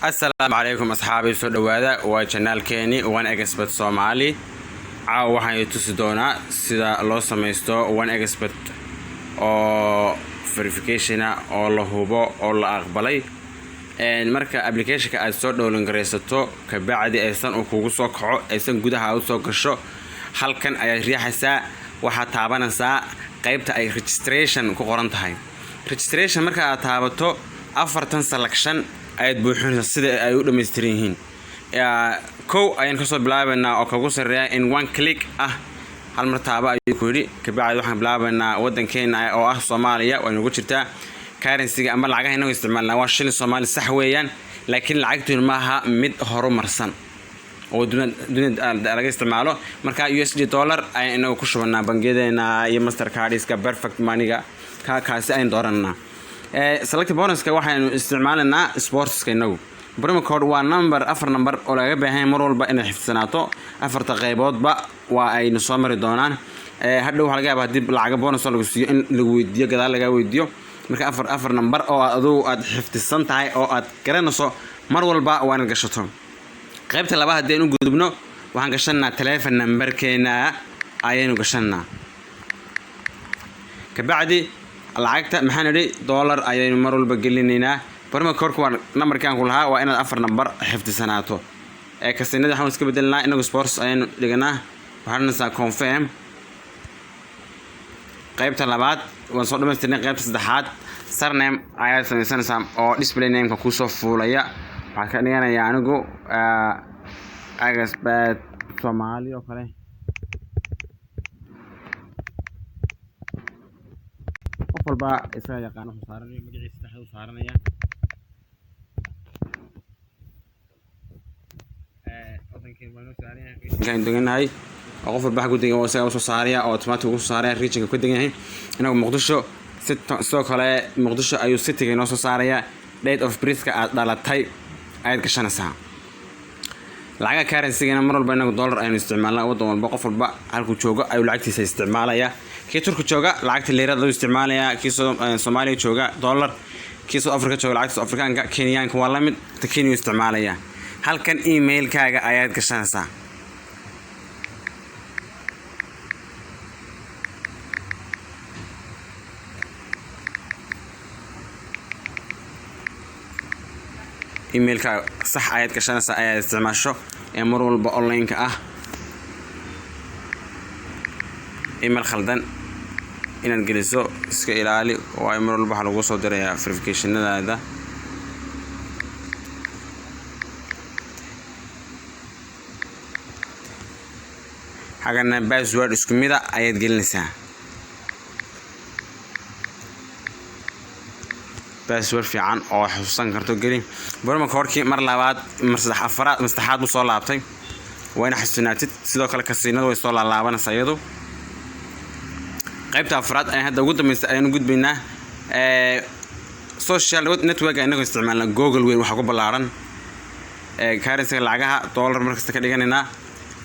السلام عليكم أصحابي سو دوادا وجنال كيني وان اكسبرت سومالي عاو waxaan tusi doonaa sida loo sameeyo one expert oo verification oo la hubo oo la aqbalay marka application-ka aad soo download gareysato ka bacdi aysan kugu soo kaco aysan gudaha u soo gasho halkan ayaa riixaysaa waxa taabanaysaa qaybta ay registration ku qoran tahay registration marka aad taabato afartan selection ayad buuxinaysaa sida ay u dhameystiran yihiin kow ayaan kasoo bilaabaynaa oo kagu sareeya in one click ah hal mar taaba ayuu ku yiri ka bacdi waxaan bilaabaynaa wadankeena oo ah Soomaaliya oo nagu jirta currency-ga ama lacagaha inoo isticmaalnaa waa shilin Soomaali sax weeyaan laakiin lacagtu maaha mid horumarsan oo dunida laga isticmaalo marka USD dollar ay inoo ku shubanaa bangiyadeena iyo Mastercard-iska perfect money-ga kaasi ay dooranaa select bonus-ka waxaan isticmaalnaa sports-ka inagu promo code waa afar number oo laga baahan mar walba in xifdsanaato afarta qayboodba waa ay soo mari doonaan hadhow waxa laga yaabaa dib lacag bonus lagu siiyo in lagu weydiiyo gadaal laga weydiiyo marka afar number oo aad xifdsan tahay oo aad garanayso mar walba waa in gashato qaybta labaad hadii uu gudubno waxaan gashanaa telephone number-keena ayaynu gashanaa ka bacdi lacagta maxaan idhi dollar ayaynu mar walba gelinaynaa promo code waa number-kan ku lahaa waa inaad afar number xifdisanaato kasinada waxaan iska bedelnaa inagu sports ayaynu dhiganaa waxaan confirm qaybta labaad waan soo dhameystirnay qaybta saddexaad surname ayaa samaysanaysaa oo display name-ka ku soo fuulaya waxaan ka dhiganayaa anigu expert Soomaali oo kale walba isaga yaqaan wuxuu saaranaya magaciisa taxdu saaranaya wadankeena waa noo saaranaya kan deganahay oo qof walba ku degan oo isaga soo saaraya oo automatic ku saaraya regionka ku degan yahay inagu Muqdisho sidoo kale Muqdisho ayuu city-ga noo soo saaraya date of birth-ka aad dhalatay ayaad gashanaysaa lacagta currency-ga mar walba inagu dollar aynu isticmaalnaa wadan walba qof walba halku joogo ayuu lacagtiisa isticmaalaya kii Turku jooga lacagta leerada uu isticmaalaya kii Soomaaliya jooga dollar kii South Africa jooga lacagta Afrikaanka Kenyaanka waa la mid ta Kenya isticmaalaya halkan email-kaaga ayaad gashanaysaa email-ka sax ayaad gashanaysaa ayaad isticmaasho mar walba online-ka ah email khaldan inaad geliso iska ilaali oo ay mar walba waxa lagu soo dirayaa verification-nadaada xagana password isku mid ah ayaad gelinaysaa password fiican oo xusuusan karto geli promo code-kii mar labaad mar saddex afaraad mastaxaad u soo laabtay waa in xasuunaatid sidoo kale kasiinadu way soo laabanaysaa iyadu qaybta afraad ay hadda ugu dambeysay aynu gudbaynaa social network aynu isticmaalnaa Google weyn waxa ku balaaran currency lacagaha dollar markasta ka dhiganayna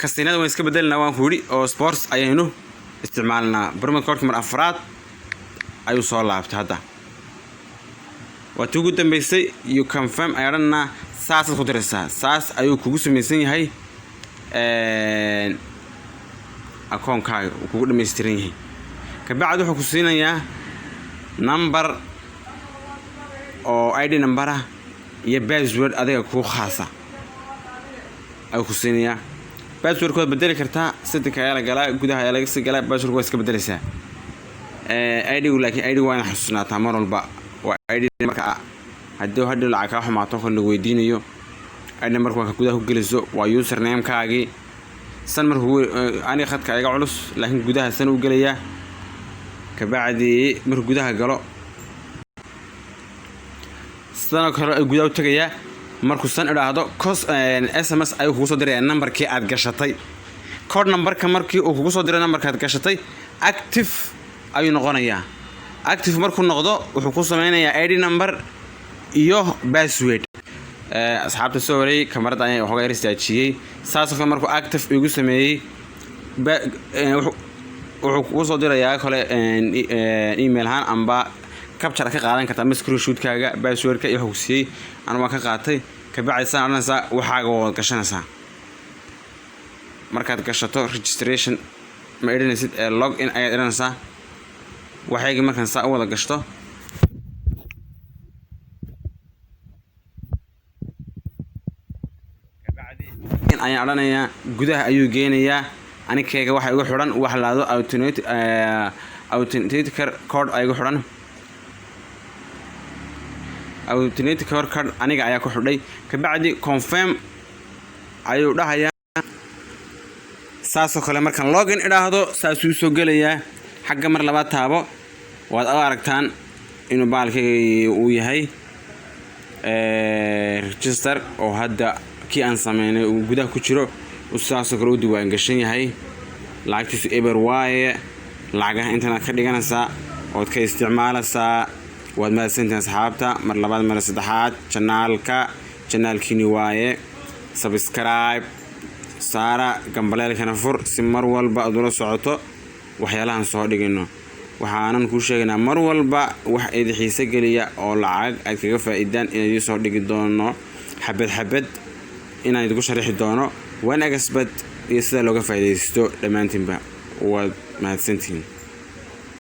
kasiinada waan iska bedelnaa waan ku yiri oo sports ayaynu isticmaalnaa promo code mar afraad ayuu soo laabtay hadda waxa ugu dambeysay you confirm ayadana saas ku diraysaa saas ayuu kugu sameeysan yahay account-kaaga uu kugu dhameystiran yahay ka bacdi wuxuu ku siinayaa number oo ID number ah iyo password adiga ku khaasa ayuu ku siinayaa password-kood bedeli kartaa sidii ka la galaa gudaha ayaa laga sii galaa password-ku waa iska bedelaysaa ID-gu laakiin ID waa in xasuusnaataa mar walba waa ID marka hadii lacag ka xumaato kan lagu weydiinayo ID marka gudaha ku geliso waa username-kaagii san markuu ani khadka iga culus laakiin gudaha san u galaya ka bacdi markuu gudaha galo sidoo kale gudaha u tagaya markuu san iraahdo SMS ayuu kugu soo dirayaa number-kii aad gashatay code number-ka markii uu kugu soo diray number-ka aad gashatay active ayuu noqonayaa active markuu noqdo wuxuu ku sameynayaa ID number iyo password asxaabta soo wareey kamarada ayay waxa yar istaajiyay saasoo markuu active ugu sameeyay wuxuu ku soo dirayaa kale email ahaan amba capture ka qaadan kartaa screenshot-kaaga password-ka iyo xogsiiyay aan waa ka qaatay kabacdi saan odhanaysaa waxaaga waad gashanaysaa. markaad gashato registration ma idhanaysid log in ayaad idhanaysaa. waxaygii markaan saa u wada gashto kabacdi in ayaan odhanayaa gudaha ayuu geenayaa. anikayga waxa igu xidhan wax laado authenticator code ay igu xidhan. authenticator code aniga ayaa ku xidhay. kabacdi confirm ayuu dhahayaa. saasoo kale markaan login idhaahdo saasuu soo gelayaa. xagga mar labaad taabo waad aragtaan inuu baalkayga uu yahay register oo hadda kii aan sameynay uu gudaha ku jiro. saasoo kale u diiwaan gashan yahay. lacagtiisu eber waaye. lacagaha intanaad ka dhiganaysaa ood ka isticmaalaysaa. waad mahadsantihiin asxaabta. mar labaad mar saddexaad janaalkiini waaye. subscribe saara gambaleelkana fur si mar walba aad ula socoto waxyaalahan soo dhigino. waxaanan kuu sheegaynaa mar walba wax idin xiise geliya oo lacag aad kaga faa'iidaan inaan soo dhigi doono xabad inaan idinku sharaxi doono One Expert iyo sida looga faa'iideysto dhammaantiinba. waad mahadsantihiin.